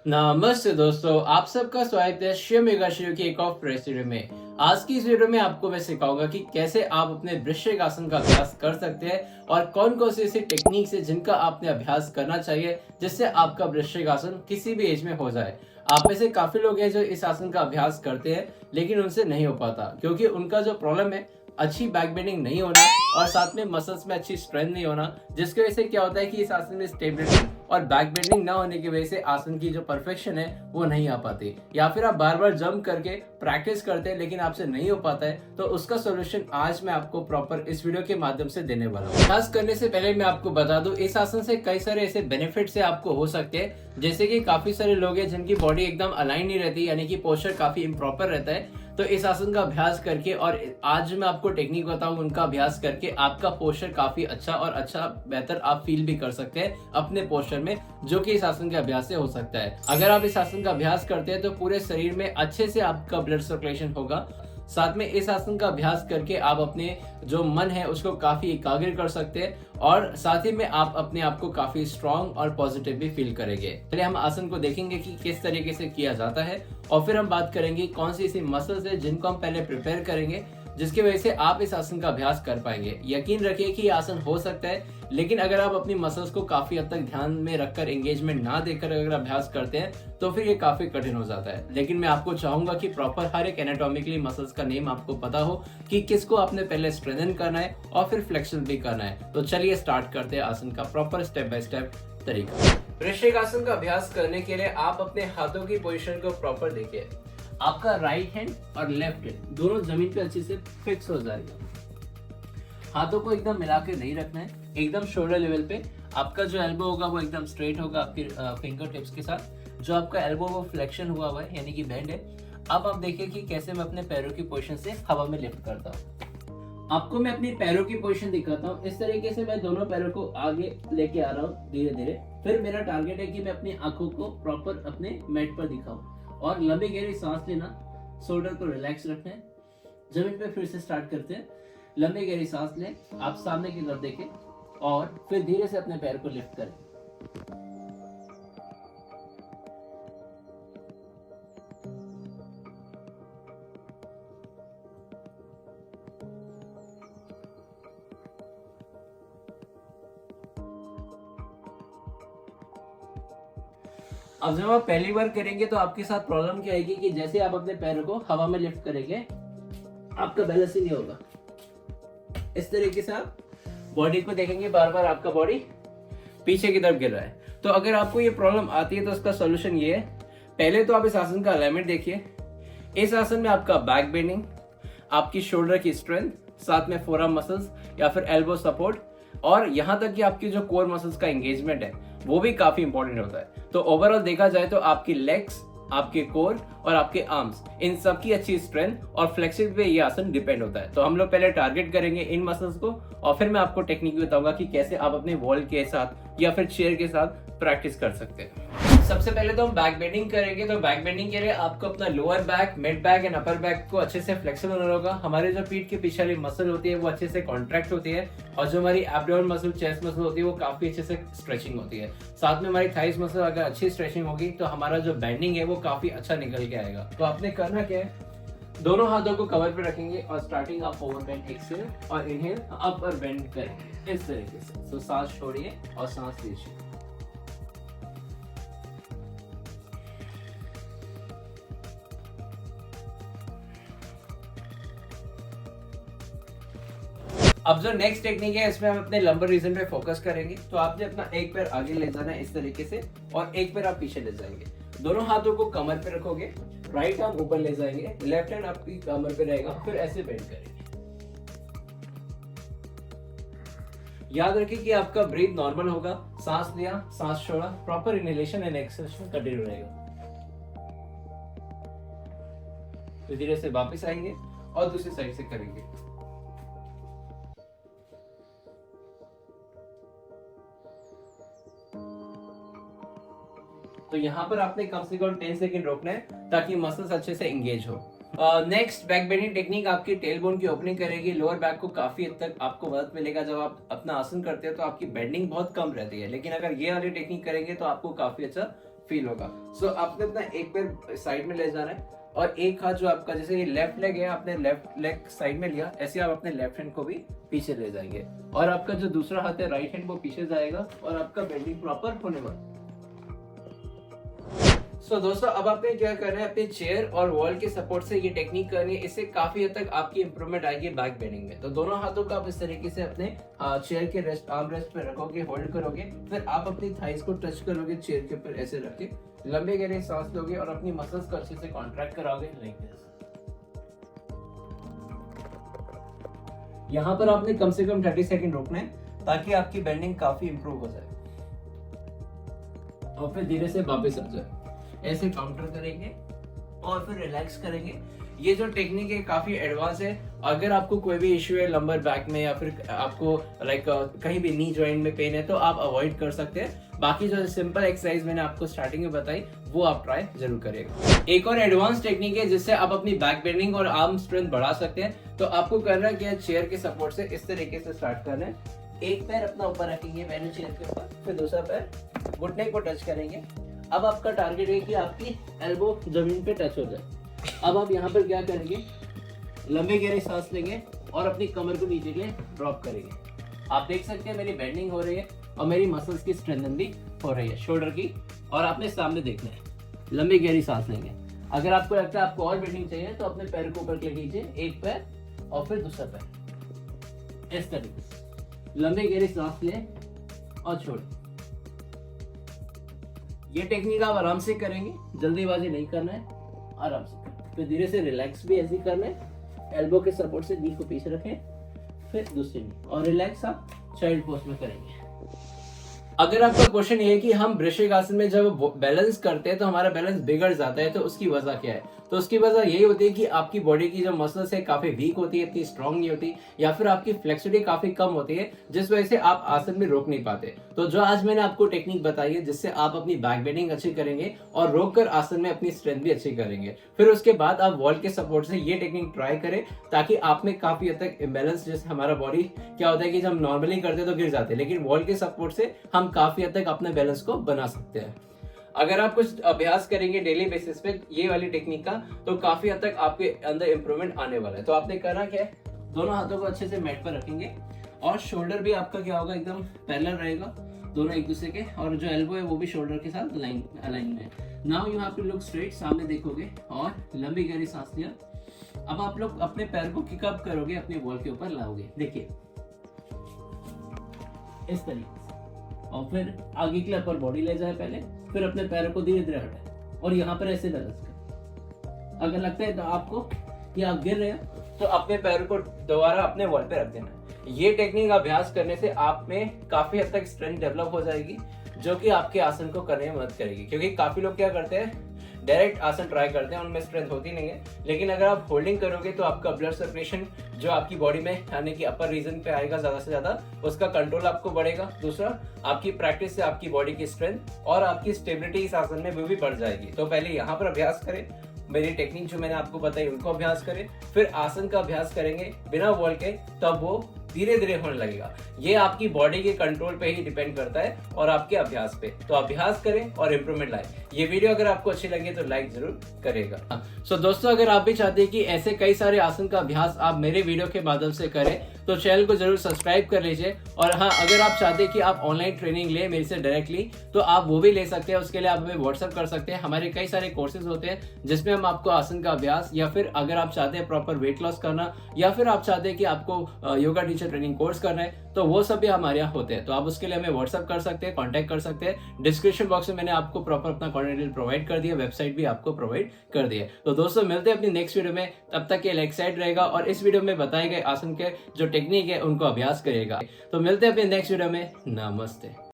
नमस्ते दोस्तों, आप सबका स्वागत है शिव मेगा शिव की एक और फ्रेश वीडियो में। आज की इस वीडियो में आपको मैं सिखाऊंगा कि कैसे आप अपने वृश्चिक आसन का अभ्यास कर सकते हैं और कौन कौन सी ऐसी टेक्निक्स है जिनका आपने अभ्यास करना चाहिए जिससे आपका वृश्चिक आसन किसी भी एज में हो जाए। आप में से काफी लोग हैं जो इस आसन का अभ्यास करते हैं लेकिन उनसे नहीं हो पाता क्योंकि उनका जो प्रॉब्लम है अच्छी बैक बेंडिंग नहीं होना और साथ में मसल्स में अच्छी स्ट्रेंथ नहीं होना, जिसकी वजह से क्या होता है कि इस आसन में स्टेबिलिटी और बैक बेंडिंग ना होने की वजह से आसन की जो परफेक्शन है वो नहीं आ पाती, या फिर आप बार बार जंप करके प्रैक्टिस करते हैं लेकिन आपसे नहीं हो पाता है। तो उसका सोल्यूशन आज मैं आपको प्रॉपर इस वीडियो के माध्यम से देने वाला हूँ। खास करने से पहले मैं आपको बता दूं, इस आसन से कई सारे ऐसे बेनिफिट्स है आपको हो सकते हैं, जैसे कि काफी सारे लोग हैं जिनकी बॉडी एकदम अलाइन नहीं रहती, यानी कि पोस्चर काफी इम्प्रॉपर रहता है। तो इस आसन का अभ्यास करके और आज मैं आपको टेक्निक बताऊं उनका अभ्यास करके आपका पोस्चर काफी अच्छा बेहतर आप फील भी कर सकते हैं अपने पोस्चर में, जो कि इस आसन के अभ्यास से हो सकता है। अगर आप इस आसन का अभ्यास करते हैं तो पूरे शरीर में अच्छे से आपका ब्लड सर्कुलेशन होगा। साथ में इस आसन का अभ्यास करके आप अपने जो मन है उसको काफी एकाग्र कर सकते हैं और साथ ही में आप अपने आप को काफी स्ट्रांग और पॉजिटिव भी फील करेंगे। पहले हम आसन को देखेंगे कि किस तरीके से किया जाता है और फिर हम बात करेंगे कौन सी ऐसी मसल्स है जिनको हम पहले प्रिपेयर करेंगे जिसकी वजह से आप इस आसन का अभ्यास कर पाएंगे। यकीन रखिए कि ये आसन हो सकता है, लेकिन अगर आप अपनी मसल्स को काफी हद तक ध्यान में रखकर एंगेजमेंट ना देकर अगर अभ्यास करते हैं तो फिर ये काफी कठिन हो जाता है। लेकिन मैं आपको चाहूंगा कि प्रॉपर हर एक एनाटॉमिकली मसल्स का नेम आपको पता हो कि किसको आपने पहले स्ट्रेंथन करना है और फिर फ्लेक्शन भी करना है। तो चलिए स्टार्ट करते हैं आसन का प्रॉपर स्टेप बाय स्टेप तरीका। वृश्चिक आसन का अभ्यास करने के लिए आप अपने हाथों की पोजीशन को प्रॉपर देखिए। आपका राइट हैंड और लेफ्ट हैंड दोनों जमीन पे अच्छे से फिक्स हो जाएगा। हाथों को एकदम मिला के नहीं रखना है, एकदम शोल्डर लेवल पे। आपका जो एल्बो होगा वो एकदम स्ट्रेट होगा आपके फिंगर टिप्स के साथ। जो आपका एल्बो वो फ्लेक्शन हुआ हुआ है यानी कि बेंड है। अब आप देखिए कि कैसे मैं अपने पैरों की पोजीशन से हवा में लिफ्ट करता हूँ। आपको मैं अपनी पैरों की पोजीशन दिखाता हूँ। इस तरीके से मैं दोनों पैरों को आगे लेके आ रहा हूँ धीरे धीरे। फिर मेरा टारगेट है कि मैं अपनी आंखों को प्रॉपर अपने मैट पर दिखाऊं और लंबी गहरी सांस लेना, शोल्डर को रिलैक्स रखना है। जमीन पे फिर से स्टार्ट करते हैं। लंबी गहरी सांस लें, आप सामने की तरफ देखें और फिर धीरे से अपने पैर को लिफ्ट करें। अब जब आप पहली बार करेंगे तो आपके साथ प्रॉब्लम क्या आएगी कि जैसे आप अपने पैरों को हवा में लिफ्ट करेंगे आपका बैलेंस ही नहीं होगा। इस तरीके से आप बॉडी को देखेंगे, बार बार आपका बॉडी पीछे की तरफ गिर रहा है। तो अगर आपको ये प्रॉब्लम आती है तो उसका सॉल्यूशन ये है, पहले तो आप इस आसन का अलाइनमेंट देखिए। इस आसन में आपका बैक बेंडिंग, आपकी शोल्डर की स्ट्रेंथ, साथ में फोरआर्म मसल्स या फिर एल्बो सपोर्ट और यहाँ तक कि आपकी जो कोर मसल्स का एंगेजमेंट है वो भी काफी इंपॉर्टेंट होता है। तो ओवरऑल देखा जाए तो आपकी लेग्स, आपके कोर और आपके आर्म्स, इन सब की अच्छी स्ट्रेंथ और फ्लेक्सिबिलिटी पे ये आसन डिपेंड होता है। तो हम लोग पहले टारगेट करेंगे इन मसल्स को और फिर मैं आपको टेक्निक बताऊंगा कि कैसे आप अपने वॉल के साथ या फिर चेयर के साथ प्रैक्टिस कर सकते हैं। सबसे पहले तो हम बैक बेंडिंग करेंगे। तो बैक बेंडिंग के लिए आपको अपना lower back, mid back and upper back को अच्छे से फ्लेक्सिबल होना होगा। हमारे जो पीठ के पीछे वाली मसल होती है वो अच्छे से कॉन्ट्रैक्ट होती है और जो हमारी एब्डोमेन मसल, चेस्ट मसल होती है वो काफी अच्छे से स्ट्रेचिंग होती है। साथ में हमारी थाइस मसल अगर अच्छी स्ट्रेचिंग होगी तो हमारा जो बेंडिंग है वो काफी अच्छा निकल के आएगा। तो आपने करना क्या है, दोनों हाथों को कवर पे रखेंगे और स्टार्टिंग आप ओवर बेंड एक्सहेल और इनहेल अपर बेंड करेंगे इस तरीके से। तो सांस छोड़िए और सांस लीजिए। अब जो नेक्स्ट टेक्निक है इसमें हम अपने लंबर रीजन पे फोकस करेंगे। तो आपने अपना एक पैर आगे ले जाना है इस तरीके से और एक पैर आप पीछे ले जाएंगे। दोनों हाथों को कमर पे रखोगे, राइट आर्म ऊपर ले जाएंगे, लेफ्ट हैंड आपकी कमर पे रहेगा, फिर ऐसे बेंड करेंगे। याद रखिए कि आपका ब्रीथ नॉर्मल होगा। सांस लिया, सांस छोड़ा, proper inhalation and exhalation continue रहेगा। तो धीरे से वापस आएंगे और दूसरी साइड से करेंगे। तो यहाँ पर आपने कम से कम 10 सेकंड रोकना है ताकि मसल्स अच्छे से एंगेज हो। नेक्स्ट बैक बेंडिंग टेक्निक आपकी टेल बोन की ओपनिंग करेगी। लोअर बैक को काफी हद तक आपको मदद मिलेगा। जब आप अपना आसन करते हैं तो आपकी बेंडिंग बहुत कम रहती है, लेकिन अगर ये वाली टेक्निक करेंगे तो आपको काफी अच्छा फील होगा। सो आपने अपना एक पैर साइड में ले जाना है और एक हाथ जो आपका, जैसे ये लेफ्ट लेग है, आपने लेफ्ट लेग साइड में लिया, ऐसे आप अपने लेफ्ट हैंड को भी पीछे ले जाएंगे और आपका जो दूसरा हाथ है राइट हैंड वो पीछे जाएगा और आपका बेंडिंग प्रॉपर होने वाला। सो दोस्तों अब आपने क्या करना है, अपने चेयर और वॉल के सपोर्ट से ये टेक्निक करनी है। इससे काफी हद तक आपकी इंप्रूवमेंट आएगी बैक बेंडिंग में। तो दोनों हाथों को आप इस तरीके से अपने चेयर के रेस्ट आर्म रेस्ट पे रखोगे, होल्ड करोगे, फिर आप अपनी थाइस को टच करोगे चेयर के ऊपर ऐसे रख के, लंबे गहरे सांस लोगे और अपनी मसल्स को अच्छे से कॉन्ट्रैक्ट कराओगे लाइक दिस। यहाँ पर आपने कम से कम 30 सेकंड रोकना है ताकि आपकी बेंडिंग काफी इंप्रूव हो जाए और फिर धीरे से वापस आ जाए। ऐसे काउंटर करेंगे और फिर रिलैक्स करेंगे। ये जो टेक्निक है काफी एडवांस है। अगर आपको कोई भी इश्यू है लंबर बैक में या फिर आपको कहीं भी नी जॉइंट में पेन है तो आप अवॉइड कर सकते हैं। बाकी जो सिंपल एक्सरसाइज मैंने आपको स्टार्टिंग में बताई वो आप ट्राई जरूर करिएगा। एक और एडवांस टेक्निक है जिससे आप अपनी बैक बेंडिंग और आर्म स्ट्रेंथ बढ़ा सकते हैं। तो आपको करना क्या है, चेयर के सपोर्ट से इस तरीके से स्टार्ट करना है। एक पैर अपना ऊपर रखेंगे पहले चेयर के ऊपर, फिर दूसरा पैर घुटने को टच करेंगे। अब आपका टारगेट है कि आपकी एल्बो जमीन पे टच हो जाए। अब आप यहाँ पर क्या करेंगे, लंबे गहरे सांस लेंगे और अपनी कमर को नीचे के लिए ड्रॉप करेंगे। आप देख सकते हैं मेरी बेंडिंग हो रही है और मेरी मसल्स की स्ट्रेंथन भी हो रही है शोल्डर की। और आपने सामने देखना है, लंबी गहरी सांस लेंगे। अगर आपको लगता है आपको और बेंडिंग चाहिए तो अपने पैर को ऊपर ले लीजिए, एक पैर और फिर दूसरा पैर, इस तरीके से लंबी गहरी सांस लें और छोड़ें। ये टेक्निक आप आराम से करेंगे, जल्दीबाजी नहीं करना है, आराम से करना। फिर धीरे से रिलैक्स भी ऐसे ही करना है। एल्बो के सपोर्ट से नी को पीछे रखें, फिर दूसरी नी, और रिलैक्स आप चाइल्ड पोज में करेंगे। अगर आपका क्वेश्चन ये है कि हम वृश्चिक आसन में जब बैलेंस करते हैं तो हमारा बैलेंस बिगड़ जाता है, तो उसकी वजह क्या है? तो उसकी वजह यही होती है कि आपकी बॉडी की जो मसल्स है काफी वीक होती है, इतनी स्ट्रांग नहीं होती, या फिर आपकी फ्लेक्सिबिलिटी काफी कम होती है, जिस वजह से आप आसन में रोक नहीं पाते। तो जो आज मैंने आपको टेक्निक बताई है जिससे आप अपनी बैक बेंडिंग अच्छी करेंगे और रोक कर आसन में अपनी स्ट्रेंथ भी अच्छी करेंगे। फिर उसके बाद आप वॉल के सपोर्ट से ये टेक्निक ट्राई करें ताकि आप में काफी हद तक इम्बेलेंस, जैसे हमारा बॉडी क्या होता है कि जब हम नॉर्मली करते तो गिर जाते हैं, लेकिन वॉल के सपोर्ट से हम काफी हद तक अपने बैलेंस को बना सकते हैं। अगर आप कुछ अभ्यास करेंगे डेली बेसिस पे ये वाली टेक्निक का, तो काफी हद तक आपके अंदर इंप्रूवमेंट आने वाला है। तो आपने करना क्या है, दोनों हाथों को अच्छे से मैट पर रखेंगे और शोल्डर भी आपका क्या होगा, एकदम पैरेलल रहेगा दोनों एक दूसरे के, और जो एल्बो है वो भी शोल्डर के साथ अलाइन में। Now you have to look straight, सामने देखोगे और लंबी गहरी सांस लिया। अब आप लोग अपने पैर को किक अप करोगे, अपने वॉल के ऊपर लाओगे, देखिए इस तरीके से, और फिर आगे के लिए अपर बॉडी ले जाए पहले, फिर अपने पैरों को धीरे धीरे हटाए और यहाँ पर ऐसे बैलेंस करें। अगर लगता है तो आपको कि आप गिर रहे हैं तो अपने पैरों को दोबारा अपने वॉल पे रख देना। ये टेक्निक अभ्यास करने से आप में काफी हद तक स्ट्रेंथ डेवलप हो जाएगी, जो कि आपके आसन को करने में मदद करेगी। क्योंकि काफी लोग क्या करते हैं, डायरेक्ट आसन ट्राई करते हैं, उनमें स्ट्रेंथ होती नहीं है, लेकिन अगर आप होल्डिंग करोगे तो आपका ब्लड सर्कुलेशन जो आपकी बॉडी में यानी कि अपर रीजन पे आएगा ज्यादा से ज्यादा, उसका कंट्रोल आपको बढ़ेगा। दूसरा, आपकी प्रैक्टिस से आपकी बॉडी की स्ट्रेंथ और आपकी स्टेबिलिटी इस आसन में भी बढ़ जाएगी। तो पहले यहाँ पर अभ्यास करें, मेरी टेक्निक जो मैंने आपको बताई उनको अभ्यास करें, फिर आसन का अभ्यास करेंगे बिना वॉल के, तब वो धीरे धीरे होने लगेगा। ये आपकी बॉडी के कंट्रोल पे ही डिपेंड करता है और आपके अभ्यास पे। तो अभ्यास करें और इंप्रूवमेंट लाएं। ये वीडियो अगर आपको अच्छी लगे तो लाइक जरूर करेगा। सो दोस्तों, अगर आप भी चाहते हैं कि ऐसे कई सारे आसन का अभ्यास आप मेरे वीडियो के माध्यम से करें तो चैनल को जरूर सब्सक्राइब कर लीजिए। और हाँ, अगर आप चाहते हैं कि आप ऑनलाइन ट्रेनिंग ले मेरे से डायरेक्टली, तो आप वो भी ले सकते हैं। उसके लिए आप हमें व्हाट्सअप कर सकते हैं। हमारे कई सारे कोर्सेज होते हैं जिसमें हम आपको आसन का अभ्यास, या फिर अगर आप चाहते हैं प्रॉपर वेट लॉस करना, या फिर आप चाहते हैं कि आपको योगा टीचर ट्रेनिंग कोर्स करना है, तो वो सब भी हमारे यहाँ होते हैं। तो आप उसके लिए हमें व्हाट्सअप कर सकते हैं, कॉन्टैक्ट कर सकते हैं। डिस्क्रिप्शन बॉक्स में मैंने आपको प्रॉपर अपना कॉन्टैक्ट डिटेल प्रोवाइड कर दिया, वेबसाइट भी आपको प्रोवाइड कर दिया। तो दोस्तों, मिलते हैं अपनी नेक्स्ट वीडियो में, तब तक के लिए एक्साइट रहेगा और इस वीडियो में बताए गए आसन के जो टेक्निक है उनको अभ्यास करिएगा। तो मिलते हैं अपने नेक्स्ट वीडियो में। नमस्ते।